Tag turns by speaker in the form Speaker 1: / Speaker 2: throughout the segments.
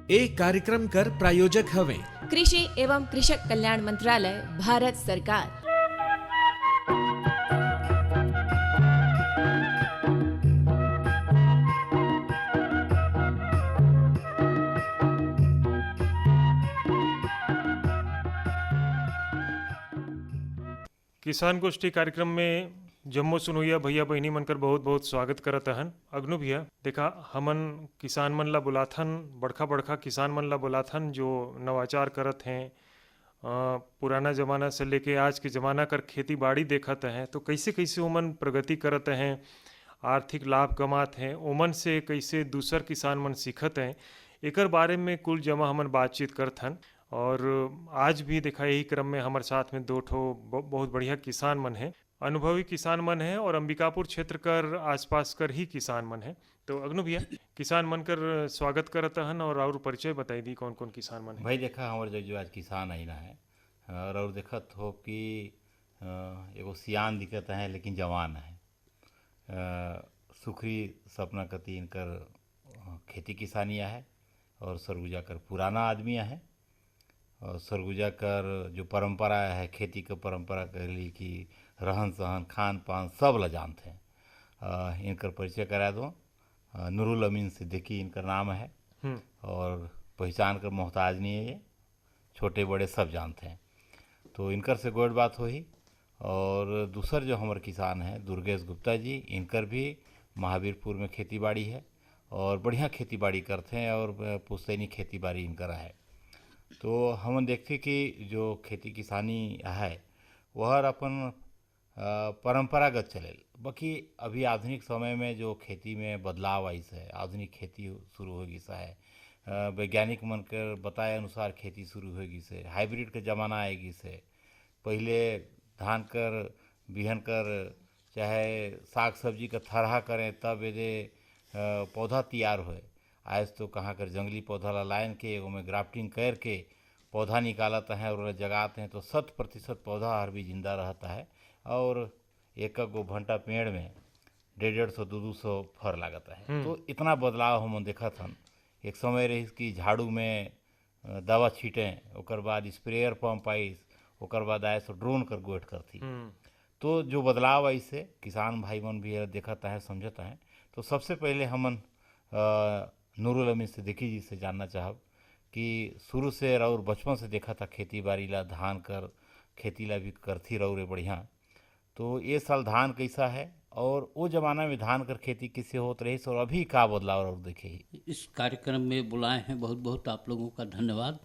Speaker 1: एक कार्यक्रम कर प्रायोजक हवे
Speaker 2: कृषि एवं कृषक कल्याण मंत्रालय, भारत सरकार।
Speaker 3: किसान गोष्ठी कार्यक्रम में जम्मू सुनोइया भैया बहनी मनकर बहुत बहुत स्वागत करत हन। अग्नु भैया देखा हमन किसान मन ला बुलाथन, बड़खा बड़खा किसान मन ला बुलाथन जो नवाचार करत हैं, पुराना ज़माना से लेके आज के ज़माना कर खेती बाड़ी देखत हैं तो कैसे कैसे ओमन प्रगति करत हैं, आर्थिक लाभ कमात हैं, ओमन से कैसे दूसर किसान मन सीखत हैं, एकर बारे में कुल जमा हमन बातचीत करत हन। और आज भी देखा यही क्रम में हमारे साथ में दो ठो बहुत बढ़िया किसान मन हैं, अनुभवी किसान मन हैं और अंबिकापुर क्षेत्र कर आसपास कर ही किसान मन हैं। तो अग्नु भैया किसान मन कर स्वागत करत हन और परिचय बताई दी कौन कौन किसान मन हैं।
Speaker 4: भाई देखा हमारे जो आज किसान आईना है और देखत हो कि एगो सियान दिखत है लेकिन जवान है। सुखरी सपना कति इनकर खेती किसानिया है और सरगुजा कर पुराना आदमी है और सरगुजा कर जो परंपरा है खेती का परंपरा कर ली कि रहन सहन खान पान सब ला जानते हैं। इनकर परिचय करा दो। नूरुल अमीन सिद्दीकी इनका नाम है और पहचान कर मोहताज नहीं है, ये छोटे बड़े सब जानते हैं। तो इनकर से गोड़ बात हुई। और दूसर जो हमारे किसान हैं दुर्गेश गुप्ता जी, इनकर भी महावीरपुर में खेती बाड़ी है और बढ़िया खेती बाड़ी करते हैं और पुश्तैनी खेती बाड़ी इनकर है। तो हम देखते कि जो खेती किसानी है वह अपन परंपरागत चले, बाकी अभी आधुनिक समय में जो खेती में बदलाव आई से आधुनिक खेती शुरू होगी सा है, वैज्ञानिक मन कर बताए अनुसार खेती शुरू होगी से, हाइब्रिड का ज़माना आएगी से। पहले धान कर बिहन कर चाहे साग सब्जी का थरहा करें तब यदि पौधा तैयार होए। आज तो कहाँ कर जंगली पौधा ला लाइन के एगो में ग्राफ्टिंग करके पौधा निकालते हैं और जगाते हैं तो 100% पौधा हर भी जिंदा रहता है और एक गो घंटा पेड़ में 150-200 फर लागता है। तो इतना बदलाव हम देखा था। एक समय रही कि झाड़ू में दवा छीटें, ओकर बाद स्प्रेयर पंप आई, ओकर बाद आए सो ड्रोन कर गोठ करती। तो जो बदलाव आई से किसान भाई मन भी देखता है समझता है। तो सबसे पहले हमन नूरुल अमीन सिद्दीकी जी से जानना चाहब कि शुरू से और बचपन से देखा था खेती बाड़ी ला, धान कर खेती ला भी करती रहो रे बढ़िया। तो ये साल धान कैसा है और वो जमाना में धान कर खेती किससे होत रही और अभी का बदलाव और देखे ही।
Speaker 5: इस कार्यक्रम में बुलाए हैं, बहुत बहुत आप लोगों का धन्यवाद।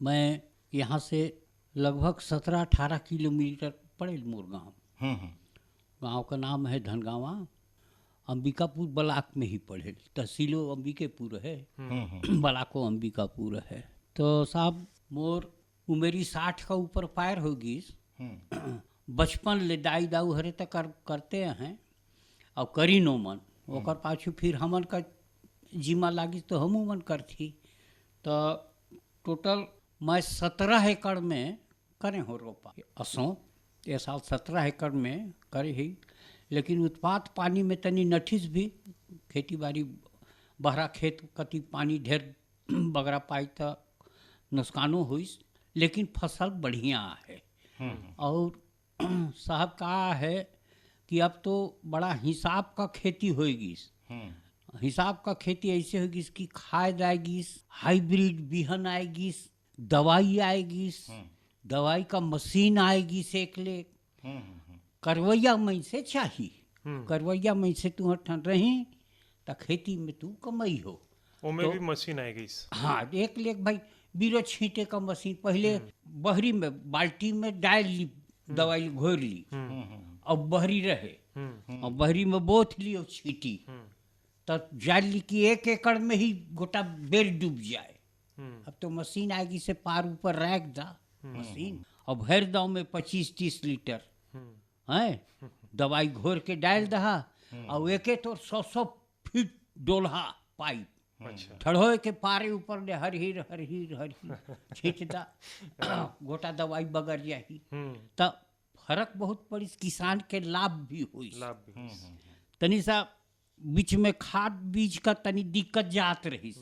Speaker 5: मैं यहाँ से लगभग 17-18 किलोमीटर पड़े मोर गाँव। गाँव का नाम है धनगावा, अंबिकापुर ब्लाक में ही पड़े, तहसीलो अंबिकेपुर है, ब्लाको अंबिकापुर है। तो साहब मोर उमेरी 60 का ऊपर पार होगी। बचपन ले दाई दाऊ हरे तक करते हैं और करी नो मन ओकर पाछू फिर हमन का जिम्मा लागी तो हमू मन करथी। तो टोटल मैं 17 एकड़ में करे हो रोपा असों ये साल 17 एकड़ में करे ही। लेकिन उत्पाद पानी में तनी नठिस भी खेती बाड़ी बहरा खेत कति पानी ढेर बगरा पाई तो नुकसानो हुई, लेकिन फसल बढ़िया है। और साहब कहा है कि अब तो बड़ा हिसाब का खेती होगी। हिसाब का खेती ऐसे होगी कि खाद आएगी, हाइब्रिड बिहन आएगी, दवाई आएगी, दवाई का मशीन आएगी से एक ले करवैया मई से चाहिए। करवैया मई से तू ठन रही तो खेती में तू कमाई हो।
Speaker 3: ओमे तो भी मशीन आएगी।
Speaker 5: हाँ, एक लेख भाई बीरो छींटे का मशीन पहले बहरी में बाल्टी में डाल ली, दवाई घोर ली और बहरी रहे और बहरी में बोथ ली और छींटी तो जान ली कि 1 एकड़ में ही गोटा बेर डूब जाए। अब तो मशीन आएगी से पार ऊपर रख दा मशीन और भर दाव में 25-30 लीटर है दवाई घोर के डाल दहा और एके तो 100 फीट डोल्हा पाइप ठड़ोए के पारे ऊपर ले हरहीर हरहीर हरहीर छींच दा गोटा दवाई बगर जाही। तो फर्क बहुत पड़ी, किसान के लाभ भी हुई। तनी सा बीच में खाद बीज का तनी दिक्कत जात रही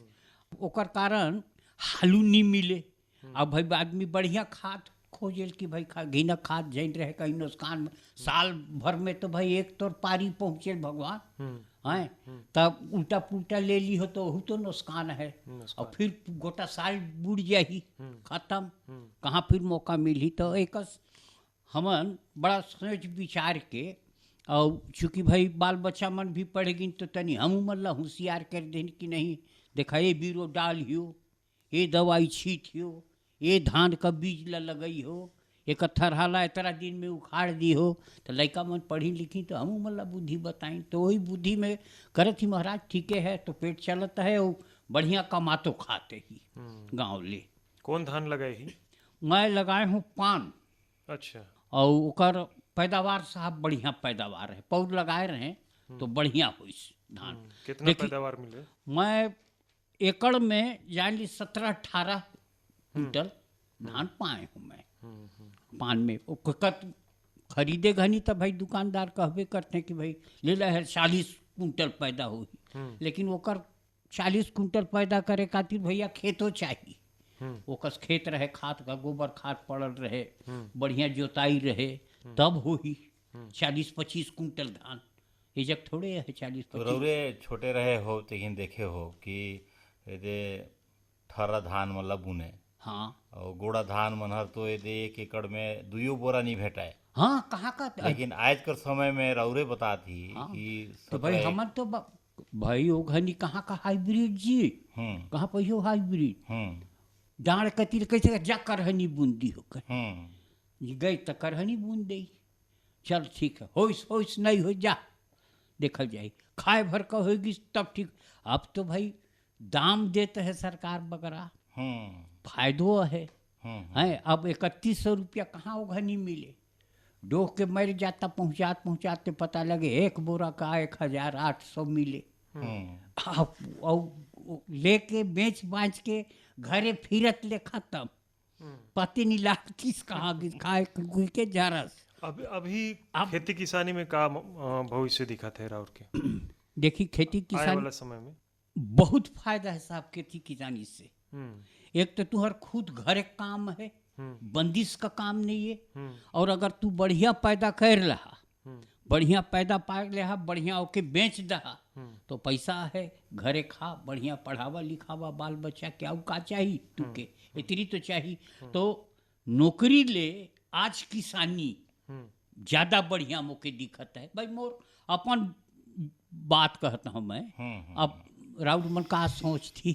Speaker 5: ओकर कारण हालू नहीं मिले। अब भाई आदमी बढ़िया खाद खोजेल कि भाई घिना खाद जैन रहे कहीं नुकसान में साल भर में तो भाई एक तोर पारी पहुँचे भगवान हैं, तब उल्टा पुल्टा ले ली हो तो वही तो नुकसान है। और फिर गोटा साल बुड़ जाही खत्म, कहाँ फिर मौका मिली। तो एक हमन बड़ा सोच विचार के, और चूँकि भाई बाल बच्चा मन भी पढ़ गिन तो तनी हम मन ला होशियार कर देन कि नहीं देखा ये बीरो डालियो, ये दवाई छीटियो, ये धान का बीज ला लगई हो, एक थरहाला इतना दिन में उखाड़ दी हो। तो लड़का मन पढ़ी लिखी तो हम मन ला बुद्धि बताई, तो वही बुद्धि में करत ही महाराज ठीके है। तो पेट चलता है और बढ़िया कमातो खाते ही गाँव ले।
Speaker 3: कौन धान लगाए ही?
Speaker 5: मैं लगाए हूँ पान।
Speaker 3: अच्छा।
Speaker 5: और ओकर पैदावार साहब बढ़िया पैदावार है, पौध लगाए रहे तो बढ़िया हुई धान।
Speaker 3: कितना पैदावार मिले?
Speaker 5: मैं एकड़ में जान ली 17-18 क्विंटल धान पाए हूँ मैं पान में। खरीदे घनी तो भाई दुकानदार कहबे करते हैं कि भाई ले ला है 40 कुंटल पैदा हुई, लेकिन ओकर 40 कुंटल पैदा करे खातिर भैया खेतो चाहिए। ओकस खेत रहे, खाद का गोबर खाद पड़ल रहे, बढ़िया जोताई रहे, तब हो ही 40-25 कुंटल धान। ये जब थोड़े है 40-25।
Speaker 4: तो रौरे छोटे रहे हो लेकिन देखे हो कि ये ठरा धान मतलब बुने,
Speaker 5: हाँ,
Speaker 4: और गोड़ा धान मनहर तो ये 1 एकड़ में 2 बोरा नहीं भेटाए।
Speaker 5: हाँ, कहाँ का
Speaker 4: लेकिन आज कर समय में रौरे बताती
Speaker 5: हाँ,
Speaker 4: कि
Speaker 5: तो भाई हमन तो भाई ओ घनी कहाँ का हाइब्रिड जी, कहाँ पहियो हाइब्रिड डाँड़ कतिर कैसे जा करहनी बूंदी होकर गई तो करहनी बूंद दे। चल ठीक है, होइस नहीं हो जा देखल जाए, खाए भर का होगी तब ठीक। अब तो भाई दाम देते है सरकार बगरा, फायदो है। अब 3100 रुपया कहाँ वो घनी मिले, डोह के मर जाता पहुँचाते पता लगे 1 बोरा का 1800 मिले। और लेके बेच बाँच के घरे फिरत ले खत्म, पति नहीं लागतीस कहाँ खाए के जरस।
Speaker 3: अभी खेती किसानी में का भविष्य दिखत है राउर के?
Speaker 5: देखी खेती
Speaker 3: आने
Speaker 5: किसानी
Speaker 3: वाला समय में
Speaker 5: बहुत फायदा है साहब खेती किसानी से। एक तो तुम्हार खुद घरे काम है, बंदिश का काम नहीं है, और अगर तू बढ़िया पैदा कर रहा, बढ़िया पैदा पा ले, बढ़िया ओके बेच दहा तो पैसा है, घरे खा, बढ़िया पढ़ावा लिखावा बाल बच्चा, क्या का चाहिए तुके, इतनी तो चाहिए। तो नौकरी ले आज किसानी ज्यादा बढ़िया मौके दिखत है भाई। मोर अपन बात कहता हूँ मैं, अब राउत मन का सोच थी,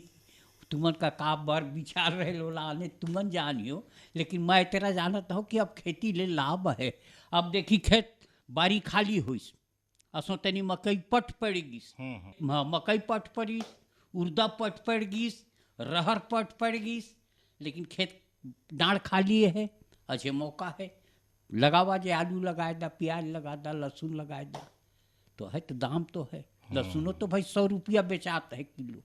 Speaker 5: तुमन का बार विचार रहे लोला आने तुमन जानियो, लेकिन मैं तेरा जानता हूँ कि अब खेती ले लाभ है। अब देखी खेत बारी खाली हुई, असो तनी मकई पट पड़ गिस, मकई पट पड़ी, उर्दा पट पड़ गिस, रहर पट पड़ गिस, लेकिन खेत डाँड़ खाली है, अच्छे मौका है लगावा, जे आलू लगाए दा, प्याज लगा दा, लहसुन लगाए दा, तो है तो दाम तो है। लहसुनो तो भाई 100 रुपया बेचाता है किलो।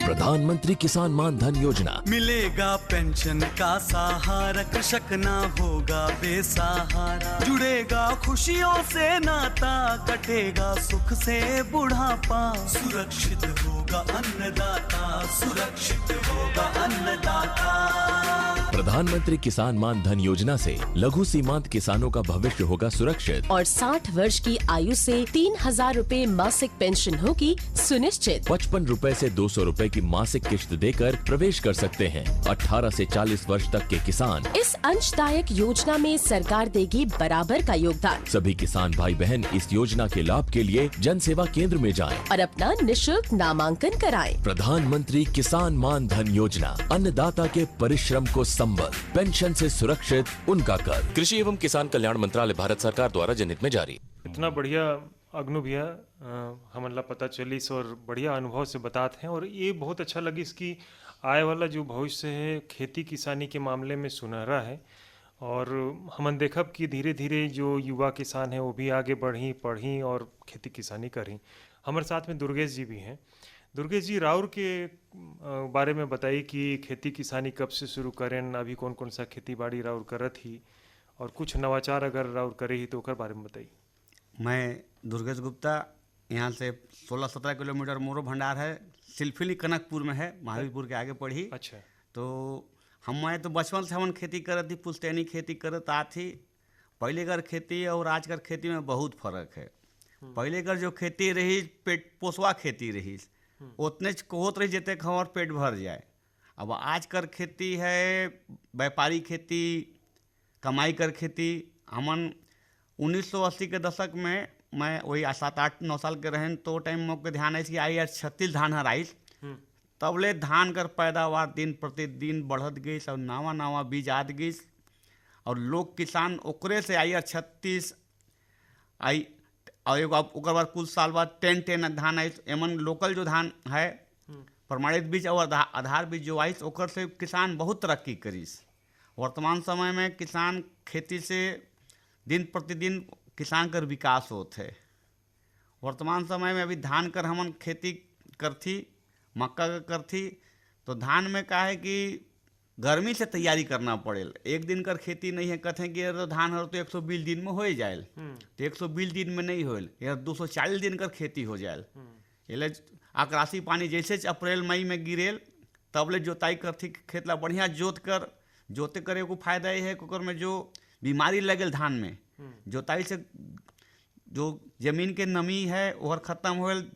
Speaker 6: प्रधानमंत्री किसान मान धन योजना,
Speaker 7: मिलेगा पेंशन का सहारा, कृषक ना होगा बेसहारा, जुड़ेगा खुशियों से नाता, कटेगा सुख से बुढ़ापा, सुरक्षित होगा अन्नदाता, सुरक्षित होगा अन्नदाता।
Speaker 6: प्रधानमंत्री किसान मान धन योजना से लघु सीमांत किसानों का भविष्य होगा सुरक्षित,
Speaker 8: और 60 वर्ष की आयु से 3000 रूपए मासिक पेंशन होगी सुनिश्चित।
Speaker 6: 55 रूपए से 200 रूपए की मासिक किश्त देकर प्रवेश कर सकते हैं 18 से 40 वर्ष तक के किसान।
Speaker 8: इस अंशदायक योजना में सरकार देगी बराबर का योगदान।
Speaker 6: सभी किसान भाई बहन इस योजना के लाभ के लिए जन सेवा केंद्र में जाएं
Speaker 8: और अपना निशुल्क नामांकन कराएं।
Speaker 6: प्रधानमंत्री किसान मान धन योजना, अन्नदाता के परिश्रम को संबल, पेंशन से सुरक्षित उनका कर। कृषि एवं किसान कल्याण मंत्रालय, भारत सरकार द्वारा जनहित में जारी।
Speaker 3: इतना बढ़िया अग्नु भैया हमला पता चलिस और बढ़िया अनुभव से बताते हैं, और ये बहुत अच्छा लगी इसकी आए वाला जो भविष्य है खेती किसानी के मामले में सुनहरा है। और हमन देखब कि धीरे धीरे जो युवा किसान हैं वो भी आगे बढ़ी पढ़ी और खेती किसानी करी। हमारे साथ में दुर्गेश जी भी हैं। दुर्गेश जी, राउर के बारे में बताइए कि खेती किसानी कब से शुरू करें, अभी कौन कौन सा खेती बाड़ी राउर करत ही, और कुछ नवाचार अगर राउर करे ही तो ओकर बारे में बताइए।
Speaker 9: मैं दुर्गेश गुप्ता, यहाँ से 16-17 किलोमीटर मोरो भंडार है, सिलफिली कनकपुर में है, महावीरपुर के आगे पड़ी।
Speaker 3: अच्छा।
Speaker 9: तो मैं तो बचपन से हमन खेती करत थी, पुश्तैनी खेती करत आ थी। पहले कर खेती और आज कर खेती में बहुत फर्क है। पहले कर जो खेती रही पेट पोसवा खेती रही, उतने होत रही जितने हमार पेट भर जाए। अब आज कर खेती है व्यापारी खेती, कमाई कर खेती। हमन 1980 के दशक में, मैं वही 7-8-9 साल के रहन तो टाइम में ध्यान आई कि आई 36 धान हराइस। तब ले धान कर पैदावार दिन प्रतिदिन बढ़त गई, और नवा नवा बीज आत गई, और लोग किसान ओकरे से आई 36 आई, और एगो ओकर बाद कुछ साल बाद 10-10 धान आई। एमन लोकल जो धान है प्रमाणित बीज और आधार बीज जो आई, ओकर से किसान बहुत तरक्की करीस। वर्तमान समय में किसान खेती से दिन प्रतिदिन किसान कर विकास होत है। वर्तमान समय में अभी धान कर हमन खेती करथी, मक्का का करथी। तो धान में का है कि गर्मी से तैयारी करना पड़ेल। एक दिन कर खेती नहीं है, कहते हैं कि यार धान हर तो 120 दिन में हो जाए, तो 120 दिन में नहीं होल, यार 240 दिन कर खेती हो जाए। ये आकाशी पानी जैसे अप्रैल मई में गिरेल तब ले जोताई करथी, खेत ला बढ़िया जोते करे को फायदा ये है कि में जो बीमारी लगेल धान में, जोताई से जो जमीन के नमी है वह खत्म होल,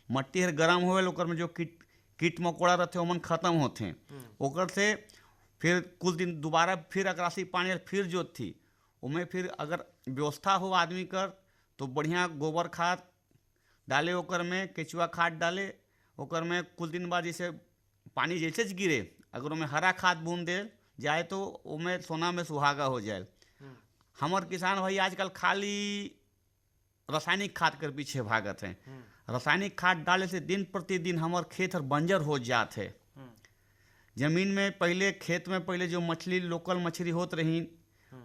Speaker 9: मट्टी हर गर्म होल, ओकर में जो कीट मकोड़ा रहते ओमन खत्म होते। ओकर से फिर कुछ दिन दोबारा फिर आकाशी पानी फिर जोत थी उमें, फिर अगर व्यवस्था हो आदमी कर तो बढ़िया गोबर खाद डाले, ओकर में केचुआ खाद डाले, ओकर में कुछ दिन बाद जैसे पानी जैसे गिरे अगर उमें हरा खाद बूंद दे जाए तो उमें सोना में सुहागा हो जाए। हमार किसान भाई आजकल खाली रासायनिक खाद कर पीछे भागत हैं। रासायनिक खाद डाले से दिन प्रतिदिन हमार खेत हर बंजर हो जात है। जमीन में पहले खेत में पहले जो मछली लोकल मछली होत रही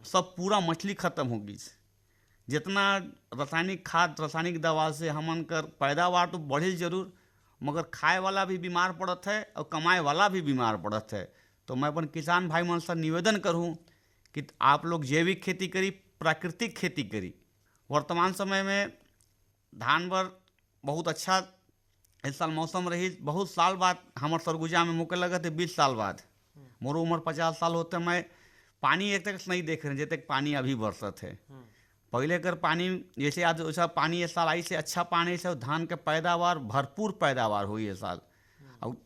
Speaker 9: सब पूरा मछली खत्म हो गई। जितना रासायनिक खाद रासायनिक दवा से हमन कर पैदावार तो बढ़े जरूर, मगर खाए वाला भी बीमार पड़त है और कमाए वाला भी बीमार पड़त है। तो मैं अपन किसान भाई मन से निवेदन करूं कि आप लोग जैविक खेती करी, प्राकृतिक खेती करी। वर्तमान समय में धान बर बहुत अच्छा इस साल मौसम रही। बहुत साल बाद हमार सरगुजा में मुके लगा थे 20 साल बाद, मोर उम्र 50 साल होते मैं पानी एक तक नहीं देख रहे जैसे पानी अभी बरसत है। पहले कर पानी जैसे आज वैसा पानी इस साल आई से अच्छा पानी से धान के पैदावार भरपूर पैदावार हुई है साल। और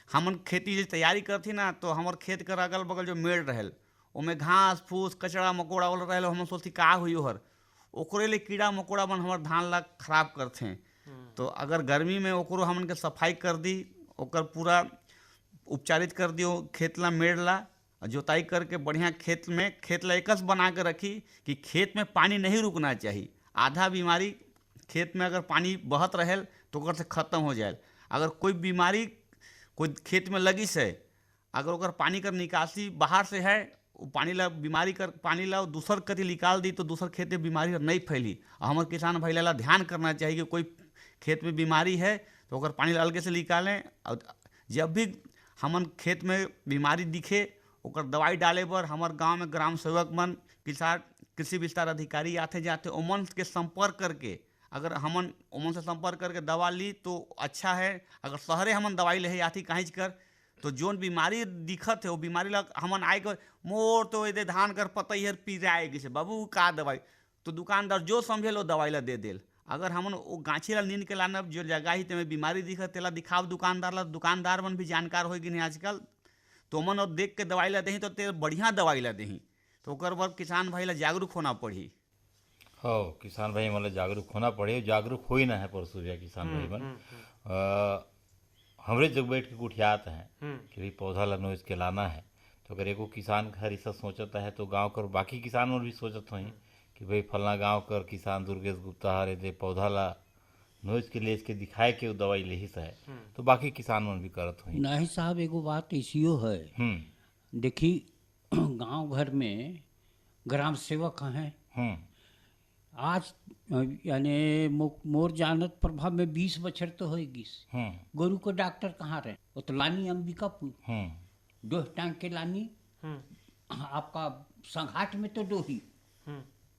Speaker 9: हमन खेती जो तैयारी करती ना तो हमार खेत कर अगल बगल जो मेड़ रहल उमें घास फूस कचड़ा मकोड़ा वाला रहल, हम सोचती का हुई हर ओकरे ले कीड़ा मकोड़ा बन हमार धान ला खराब करते हैं। तो अगर गर्मी में ओकरो हमन के सफाई कर दी, ओकर पूरा उपचारित कर दियो खेत ला मेड़ ला, जोताई करके बढ़िया खेत ला एकस बना के रखी कि खेत में पानी नहीं रुकना चाहिए। आधा बीमारी खेत में अगर पानी बहत रहेल तो ओकर से खत्म हो जाए। अगर कोई बीमारी कोई खेत में लगी से अगर ओकर पानी कर निकासी बाहर से है, पानी ला बीमारी कर पानी ला दूसर कति निकाल दी तो दूसर खेत में बीमारी नहीं फैली। हमारे किसान भाई ला ध्यान करना चाहिए कि कोई खेत में बीमारी है तो ओकर पानी ला अलगे से निकालें। और जब भी हमन खेत में बीमारी दिखे ओकर दवाई डाले बर हमारे गांव में ग्राम सेवक मन किसान कृषि विस्तार अधिकारी आते जाते ओमन के संपर्क करके अगर हमन ओमन से संपर्क करके दवा ली तो अच्छा है। अगर शहरे हमन दवाई ले आती कहीं कर तो जोन बीमारी दिखत है वो बीमारी ला हमन आए कर मोर तो ये धान कर पतई हर पिराएगी से बाबू का दवाई, तो दुकानदार जो समझे लो दवाई ला दे देल। अगर हमन वो गाछी ला नींद के लाना जो जगह ही तेमें बीमारी दिखत तेला दिखाव दुकानदार ला, दुकानदार मन भी जानकार हो गई आजकल, तो मन और देख के दवाई ला दही तो तेल बढ़िया दवाई ला दही। तो ओकर बर किसान भाई ला जागरूक होना पड़ी।
Speaker 4: हाँ, किसान भाई मतलब जागरूक होना पड़े, जागरूक हो ही ना है परसों भैया किसान भाई मन। हमरे जब बैठ के कुठियात हैं कि भाई पौधा ला इसके लाना है, तो अगर एगो किसान हर ऐसा सोचता है तो गांव कर बाकी किसान मन भी सोचत हैं कि भाई फलना गांव कर किसान दुर्गेश गुप्ता हरे दे पौधा ला नोइज के लिए इसके दिखाए के दवाई ले ही है, तो बाकी किसान मन भी करत हुई
Speaker 5: नहीं साहब। एगो बात ऐसियो है, देखी गांव घर में ग्राम सेवक हैं आज, यानी मोर जानत प्रभाव में 20 बछर तो होगी। गोरु को डॉक्टर कहाँ रहे, वो तो लानी अंबिकापुर डोह टांग के लानी, आपका संघाट में तो डोही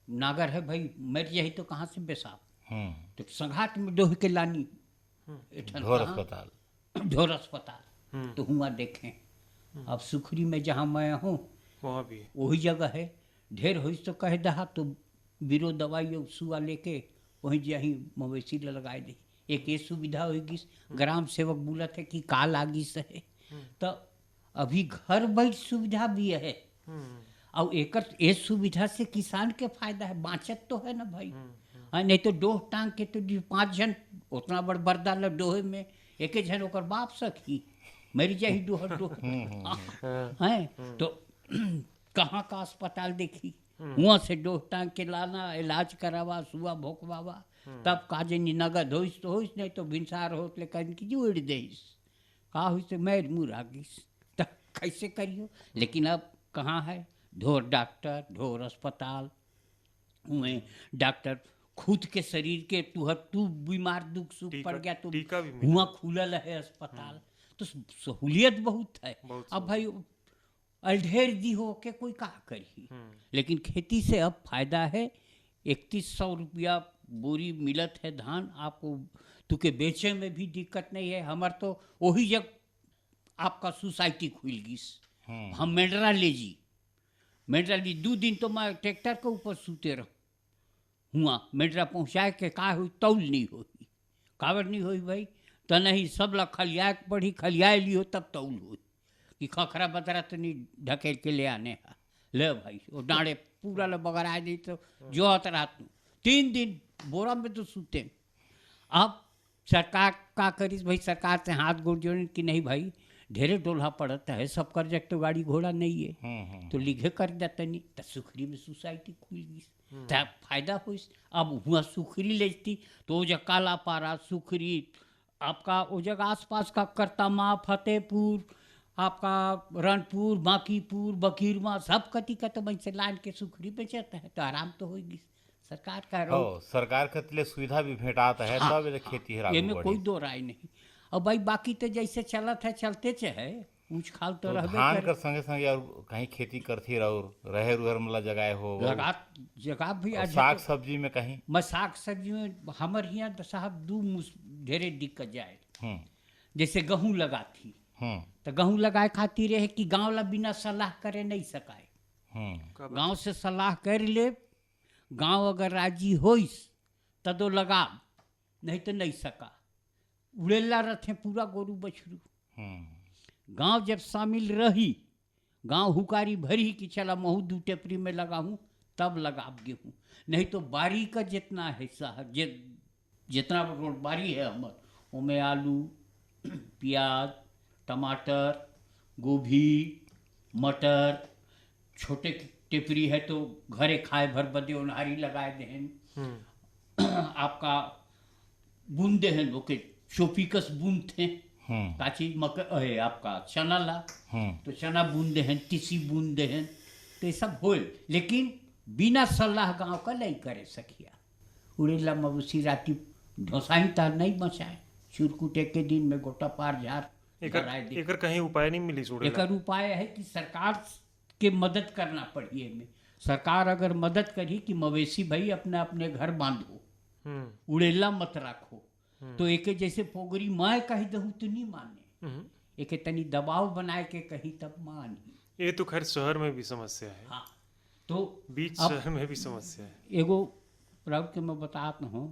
Speaker 5: नागर है भाई, मर जाही तो कहाँ से बेसाब, तो संघाट में डोह के लानी
Speaker 4: ढोर अस्पताल
Speaker 5: ढोर अस्पताल तो हुआ देखें। अब सुखरी में जहाँ मैं हूँ
Speaker 3: वहाँ भी
Speaker 5: वही जगह है। ढेर हो तो कह दहा तो बीरो दवाई और सुआ लेके वहीं जहीं मवेशी लगाए दे। एक ये सुविधा होगी। ग्राम सेवक बोलत है कि का लागी से है तो अभी घर बैठ सुविधा भी है और एक ये सुविधा से किसान के फायदा है, बाँचत तो है ना भाई। हाँ, नहीं तो डोह टांग के तो 5 जन उतना बड़ बर्दा ल डोहे में एक जन ओकर बाप सखी मरी जाही डोह हैं तो कहाँ का अस्पताल देखी। वहाँ से डोह टांग के लाना, इलाज करावा, सुआ भोंकवावा, तब काजनी नगद होइस तो होइस, नहीं तो भिनसार होत ले कहीं की जोड़ देइस का होइस तो मैर मुरा गिस तब कैसे करियो। लेकिन अब कहाँ है ढोर डॉक्टर, ढोर अस्पताल। उमें डॉक्टर खुद के शरीर के तू बीमार दुख सुख पड़ गया तो
Speaker 3: टीका भी मिला।
Speaker 5: हुआ खुलल है अस्पताल तो सहूलियत बहुत है। अब भाई अल्ढेर दी हो के कोई का करी। लेकिन खेती से अब फायदा है। 3100 रुपया बोरी मिलत है धान आपको, तुके बेचे में भी दिक्कत नहीं है। हमार तो वही जग आपका सोसाइटी खुल गईस। हम मेंढरा ले जी, मेंढरा ली 2 दिन तो मैं ट्रैक्टर के ऊपर सूते रह हुआ। मेंढरा पहुँचाए के का हुई तौल नहीं हुई, कावर नहीं हुई भाई तो नहीं सब ला खलिया पड़ी, खलिया लियो तब तौल हुई कि खखरा बतरा तो नहीं ढकेल के ले आने है ले भाई। वो डाँड़े पूरा ल बगरा दी तो जो रात 3 दिन बोरा में तो सूते। अब सरकार का करी भाई, सरकार से हाथ गोड़ जोड़े कि नहीं भाई ढेरे डोल्हा पड़ता है, सब कर तो गाड़ी घोड़ा नहीं है तो लिखे कर देता नहीं तो सुखरी में सोसाइटी खुल गई तो फायदा हो। अब हुआ सुखरी लेती तो वो जगह काला पारा सुखरी आपका वो जगह आसपास का करतमा, फतेहपुर, आपका रनपुर, बांकीपुर, बकीरवा सब कति का तो वहीं से लान के सुखरी पे जाता है तो आराम तो होगी। सरकार का
Speaker 4: सरकार के लिए सुविधा भी भेटात है तब खेती है।
Speaker 5: ये में कोई दो राय नहीं। और भाई बाकी तो जैसे चलत है चलते है ऊँच खाल तो रहबे
Speaker 4: धान
Speaker 5: करे।
Speaker 4: कर संगे संगे और कहीं खेती करती और रहे रुहर मला जगह हो
Speaker 5: लगा जगह भी आज
Speaker 4: साग सब्जी में कहीं
Speaker 5: मैं साग सब्जी में हमर यहाँ तो साहब ढेरे दिक्कत जाए। जैसे गेहूँ लगा थी तो गेहूँ लगाए खातिर है कि गाँव ला बिना सलाह करे नहीं सकाए। गाँव से सलाह कर ले, गाँव अगर राजी होइस तदो लगा, नहीं तो नहीं सका। उड़ेला रथे पूरा गोरू बछरू। गांव जब शामिल रही, गांव हुकारी भरी कि चला महू 2 टेपरी में लगाऊं तब लगाब गेहूँ, नहीं तो बारी का जितना है शहर जितना बारी है हमर उमें आलू, प्याज, टमाटर, गोभी, मटर, छोटे टेपरी है तो घरे खाए भर बदे उन्हारी लगाए देहन। आपका बूंदे हैं ओके शोफिकस बूंद थे काची मकई आपका चना ला तो चना बूंदे हैं, तीसी बूंदे हैं तो ये सब हो। लेकिन बिना सलाह गांव का नहीं करे सकिया। उड़ेला मवेशी राती ढोसाई तार नहीं बचाए, चुरकुटे के दिन में गोटा पार झार
Speaker 3: एकर कहीं उपाय नहीं मिली सुड़ेला।
Speaker 5: एकर उपाय है कि सरकार के मदद करना पड़ी में। सरकार अगर मदद करी कि मवेशी भाई अपने अपने घर बांधो, उड़ेला मत रखो तो एक जैसे पोगरी मैं कही दहू तो नहीं माने, एक तनी दबाव बनाए के कही तब मानी।
Speaker 3: ये तो खैर शहर में भी समस्या है।
Speaker 5: हाँ तो
Speaker 3: बीच शहर में भी समस्या है।
Speaker 5: एगो रब के मैं बताता हूँ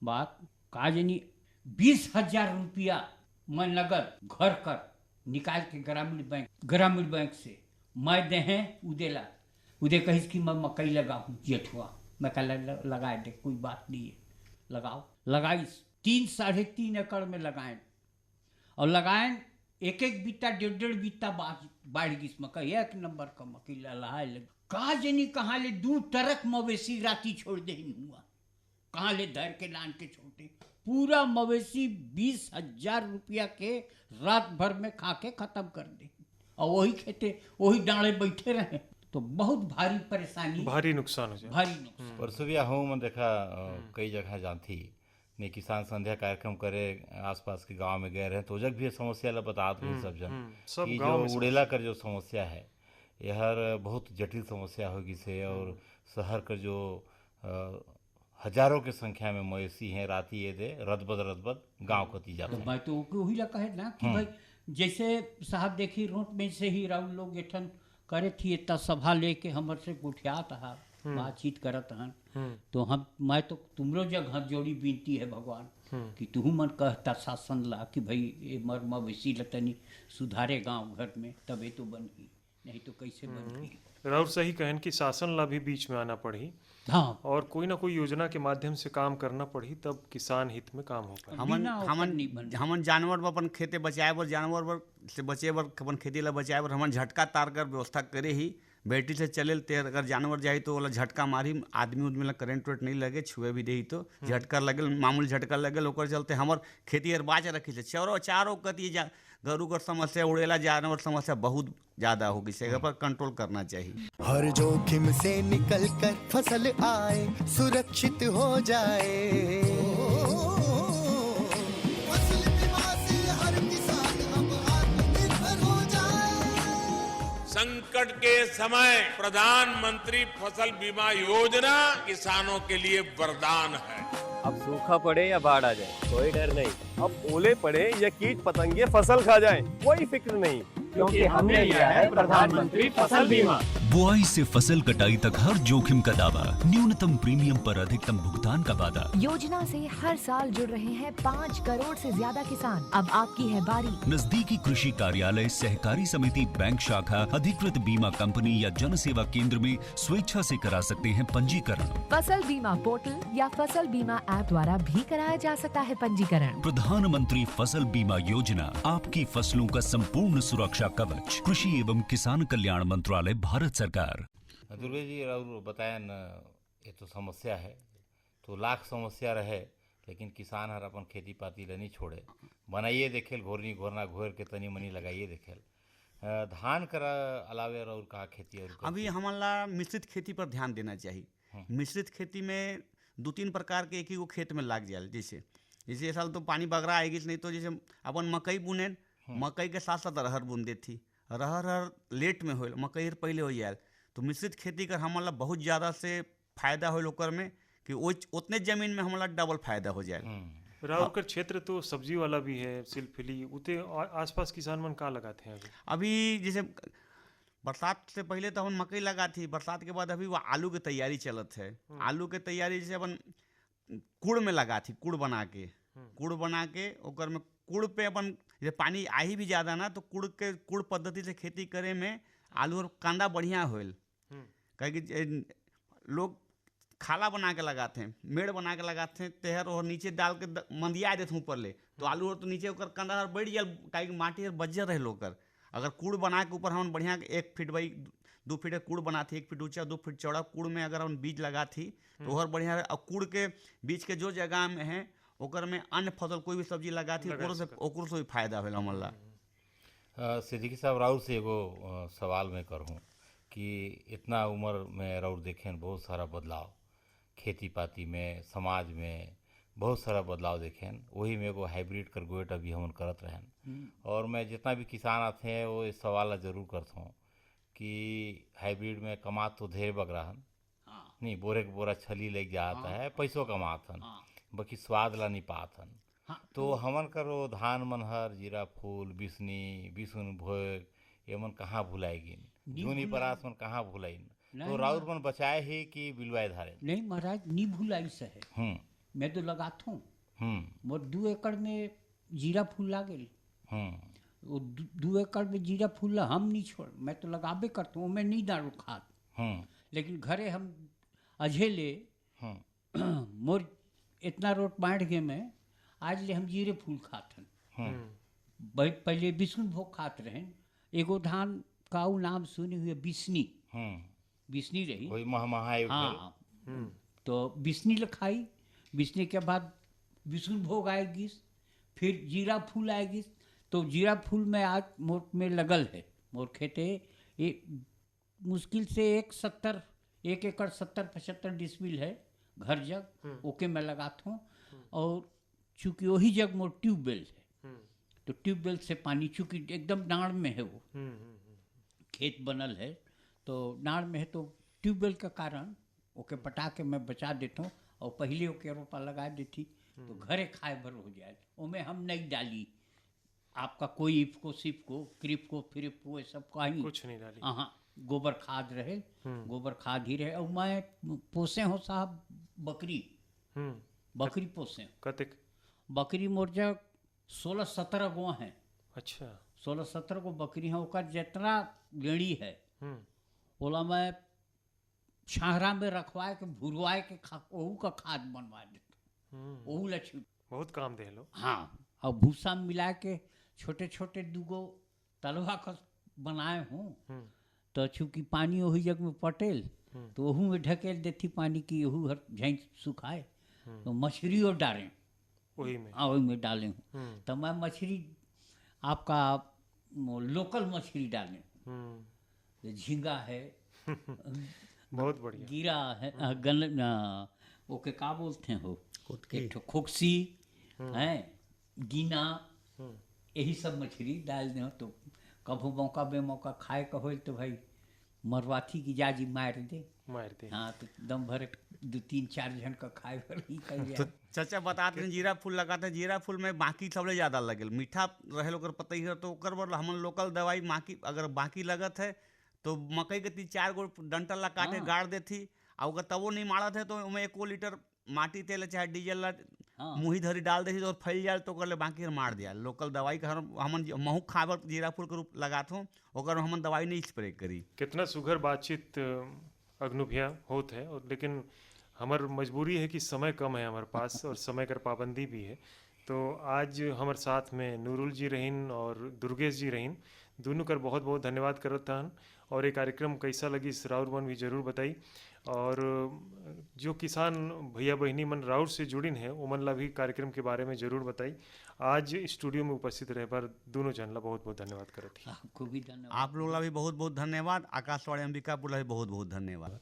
Speaker 5: बात काजनी 20,000 रुपया मैं नगद घर कर निकाल के ग्रामीण बैंक से मैं दे उदेला उदे कहिस कि मैं मकई लगाऊँ जेठुआ, मैं कल लगाए दे कोई बात नहीं है लगाओ। लगाइस 3-3.5 एकड़ में लगाए और लगाए 1-1 बित्ता 1.5 बित्ता बाढ़ गिस मकई 1 नंबर का मकई लहाए लगे। कहा जनी कहाँ ले 2 ट्रक मवेशी राती छोड़ दे हुआ, कहाँ ले धर के लान के छोटे पूरा मवेशी 20,000 रुपया के रात भर में खा के खत्म कर दे और वही खेते वही डाले बैठे रहे तो बहुत भारी परेशानी,
Speaker 3: भारी नुकसान हो जाए।
Speaker 5: भारी नुकसान।
Speaker 4: परसों भी हूँ मैं देखा कई जगह जानती ने किसान संध्या कार्यक्रम करे आसपास के गांव में गए रहे तो जग भी समस्या ला बतात हुई सब जन कि जो उड़ेला कर जो समस्या है यह बहुत जटिल समस्या होगी से और शहर का जो हजारों की संख्या में मवेशी हैं, राती ये दे रदबद गांव कती जाते हैं।
Speaker 5: मैं तो वही ला कहे ना कि भाई जैसे साहब देखी रोड में से ही राउंड लोग एठन करे थी इतना सभा लेके हमर से गुठियात हा बातचीत करत हन, तो हम मैं तो तुमरो जग हाथ जोड़ी विनती है भगवान कि तुहू मन कहता शासन ला कि भाई ये मर मवेशी लतनी सुधारे गांव घर में तबे तो बनी, नहीं तो कैसे बनी।
Speaker 3: राउर सही कहन कि शासन ला भी बीच में आना पड़ी
Speaker 5: हाँ,
Speaker 3: और कोई ना कोई योजना के माध्यम से काम करना पड़ी, तब किसान हित में काम हो पाए।
Speaker 9: हमन जानवर बर अपन खेते बचाए बर, जानवर बर से बचे बर, अपन खेती ला बचाए बर हमन झटका तार कर व्यवस्था करे ही बैटरी से चले ते। अगर जानवर जाए तो ओला झटका मारी, आदमी उदमी ला करंट वेट नहीं लगे, छुए भी दे तो झटका लगल, मामूली झटका लगल, ओकर चलते हमर खेती हर बाच रखी से चारों कति गरु कर समस्या, उड़ेला जानवर समस्या बहुत ज्यादा होगी, से पर कंट्रोल करना चाहिए।
Speaker 10: हर जोखिम से निकल कर फसल आए, सुरक्षित हो जाए, फसल बीमा से हर किसान अब आत्मनिर्भर हो जाए।
Speaker 11: संकट के समय प्रधानमंत्री फसल बीमा योजना किसानों के लिए वरदान है।
Speaker 12: अब सूखा पड़े या बाढ़ आ जाए कोई डर नहीं, अब ओले पड़े या कीट पतंगे फसल खा जाए कोई फिक्र नहीं, क्योंकि हमने लिया है प्रधानमंत्री फसल बीमा।
Speaker 13: बुआई से फसल कटाई तक हर जोखिम का दावा, न्यूनतम प्रीमियम पर अधिकतम भुगतान का वादा।
Speaker 14: योजना से हर साल जुड़ रहे हैं 5 करोड़ से ज्यादा किसान। अब आपकी है बारी।
Speaker 13: नजदीकी कृषि कार्यालय, सहकारी समिति, बैंक शाखा, अधिकृत बीमा कंपनी या जन सेवा केंद्र में स्वेच्छा से करा सकते हैं पंजीकरण।
Speaker 14: फसल बीमा पोर्टल या फसल बीमा ऐप द्वारा भी कराया जा सकता है पंजीकरण।
Speaker 13: प्रधानमंत्री फसल बीमा योजना, आपकी फसलों का संपूर्ण सुरक्षा कवच। कृषि एवं किसान कल्याण मंत्रालय, भारत सरकार।
Speaker 4: दुर्गे जी और बताया न, ये तो समस्या है, तो लाख समस्या रहे लेकिन किसान हर अपन खेती पाती ला नहीं छोड़े, बनाइए देखेल घोरनी घोरना घोर के तनी मनी लगाइए देखेल। धान कर अलावे और का खेती और
Speaker 9: अभी हमारा मिश्रित खेती पर ध्यान देना चाहिए। मिश्रित खेती में 2-3 प्रकार के एक ही वो खेत में लाग जाए, जैसे ये साल तो पानी बगरा आएगी, नहीं तो जैसे अपन मकई बुने, मकई के साथ साथ अरहर बुन देती, अरहर लेट में होल, मकई पहले हो जाए, तो मिश्रित खेती कर हमारा बहुत ज़्यादा से फायदा होल ओकर में कि उतने जमीन में हमारा डबल फायदा हो जाए।
Speaker 3: राउर का क्षेत्र तो सब्जी वाला भी है, सिलफिली उते आसपास किसान मन का लगाते हैं
Speaker 9: अभी जैसे बरसात से पहले तो हम मकई लगा थी, बरसात के बाद अभी वो आलू की तैयारी चलत है। आलू के तैयारी जैसे अपन कुड़ में लगा थी, कुड़ बना के ओकर में कुड़ पे अपन जैसे पानी आई भी ज़्यादा ना, तो कुड़ पद्धति से खेती करे में आलू और कांदा बढ़िया होल। कहे कि लोग खाला बना के लगाते हैं, मेड़ बना के लगाते हैं, तेहर और नीचे डाल के मंदिया देते ऊपर ले, तो आलू और तो नीचे ओकर कांदा बढ़ जाए, कहे माटी बज्जर रहे लोग कर। अगर कूड़ बना के ऊपर हम बढ़िया 1 फीट बाई 2 फीट का कूड़ बना थी, 1 फीट ऊंचा 2 फीट चौड़ा कूड़ में अगर हम बीज लगा थी तो और बढ़िया। और कूड़ के बीच के जो जगह में है ओकर में अन्य फसल कोई भी सब्जी लगा थी ओकरो से भी फायदा भेल हमला।
Speaker 4: सिद्दीकी साहब राउर से एगो सवाल मैं करूँ कि इतना उम्र में राउर देखें बहुत सारा बदलाव खेती पाती में, समाज में बहुत सारा बदलाव देखें, वही में एगो हाइब्रिड कर गोएट अभी हम करत रहें। और मैं जितना भी किसान आते हैं वो इस सवाल जरूर करता हूँ कि हाइब्रिड में कमात तो ढेर बगराहन नहीं, बोरे के बोरा छली लेके जाता है, पैसों कमातन, बाकी स्वाद ला नहीं पातन। तो हमन करो धान मनहर, जीरा फूल, बिसनी, बिसुन भोग, ये मन कहाँ भुलाएगी, जूनी परास मन कहाँ भुलाइन, तो राउर मन बचाए ही कि बिलवाए धारे?
Speaker 5: नहीं महाराज, नहीं भुलाई से है। मैं तो लगाता हूँ, मोर 2 एकड़ में जीरा फूल लागल, वो 2 एकड़ में जीरा फूल हम नहीं छोड़, मैं तो लगाबे करता हूँ, मैं नहीं डालू खाद। लेकिन घरे हम अझेले मोर इतना रोट बांट के मैं आज ले हम जीरे फूल खातन। पहले विष्णु भोग खात रहें, एगो धान का नाम सुने हुए बिस्नी, बिस्नी रही
Speaker 4: वही महमहाई।
Speaker 5: हाँ, तो बिस्नी लखाई, बिस्नी के बाद विष्णु भोग आएगी, फिर जीरा फूल आएगी। तो जीरा फूल में आज मोर में लगल है, मोर खेते मुश्किल से 1 एकड़ 70-75 डिसमिल है घर जग, ओके मैं लगाता हूँ। और चूँकि वही जग मोर ट्यूबवेल है, तो ट्यूबवेल से पानी चूँकि एकदम नाड़ में है, वो खेत बनल है तो नाड़ में है, तो ट्यूबवेल के कारण ओके पटा के मैं बचा देता हूँ। और पहले ओके रोपा लगा देती तो घरे खाए भर हो जाए। उनमें हम नहीं डाली आपका कोई इफको सिफको क्रिपको फिरिपको ये सब कहीं
Speaker 3: कुछ नहीं डाली।
Speaker 5: हाँ, गोबर खाद रहे, गोबर खाद ही रहे। और मैं पोसे हो साहब बकरी, बकरी पोसे
Speaker 3: कतिक
Speaker 5: बकरी मोर्जा 16-17 गो हैं।
Speaker 3: अच्छा
Speaker 5: 16-17 गो बकरी हैं। ओकर जितना गेड़ी है ओला मैं छाहरा में रखवाए के भुरवाए के ओहू का खाद बनवा देता, ओहू लक्ष्मी
Speaker 3: बहुत काम दे लो।
Speaker 5: हाँ, और भूसा में मिला के छोटे छोटे दूगो तलवा का बनाए हूँ तो चूँकि पानी वही जग में पटेल तो ओहू में ढकेल देती पानी की, ओहू हर झैंक सुखाए तो मछली और डालें
Speaker 3: वही में।
Speaker 5: हाँ वही में डाले हूँ। तो मैं मछली आपका लोकल मछली डालें, झींगा है
Speaker 3: बहुत बढ़िया,
Speaker 5: गिरा है, ओके का बोलते हैं हो, एक ठो खोक्सी है, गिना, यही सब मछली डाल दें तो कभू मौका बेमौका खाए का हो तो भाई मरवाथी की जाजी मार दे। हाँ तो दम भर 2-3-4 जन का खाए भर ही कर
Speaker 9: तो चाचा बताते हैं जीरा फूल लगाते हैं, जीरा फूल में बाकी सबले ज़्यादा लगेल, मीठा रहे ओकर पता ही है तो ओकर बर हमन लोकल दवाई बाकी अगर बाकी लगत है तो मकई के 3-4 गो डंटल ला काटे गाड़ देती और अगर तबो नहीं मारत है तो उसमें 1 लीटर माटी तेल चाहे डीजल ला मुही धरी डाल देती तो फैल जाए तो कर बाकी मार दिया। लोकल दवाई का हमन महू खाबर जीरा फूल के रूप लगात हूँ ओकर हमन दवाई नहीं स्प्रे करी।
Speaker 3: कितना सुघर बातचीत अग्नु भैया होत है, और लेकिन हमार मजबूरी है कि समय कम है हमारे पास और समय कर पाबंदी भी है। तो आज हमारे साथ में नूरुल जी रहीन और दुर्गेश जी रहीन, दोनों कर बहुत बहुत धन्यवाद करत हन। और ये कार्यक्रम कैसा लगी राउर मन भी जरूर बताई, और जो किसान भैया बहनी मन राउर से जुड़िन है उमन ला भी कार्यक्रम के बारे में जरूर बताई। आज स्टूडियो में उपस्थित रहे पर दोनों जन ला बहुत बहुत धन्यवाद करत ही।
Speaker 5: आपको भी धन्यवाद।
Speaker 9: आप लोग ला भी बहुत बहुत धन्यवाद। आकाशवाणी अंबिकापुर ला भी बहुत बहुत धन्यवाद।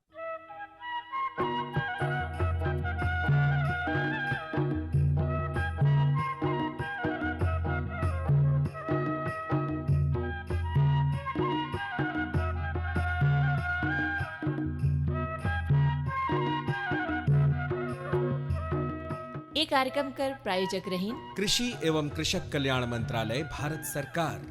Speaker 2: ये कार्यक्रम कर प्रायोजक रहीन
Speaker 1: कृषि एवं कृषक कल्याण मंत्रालय भारत सरकार।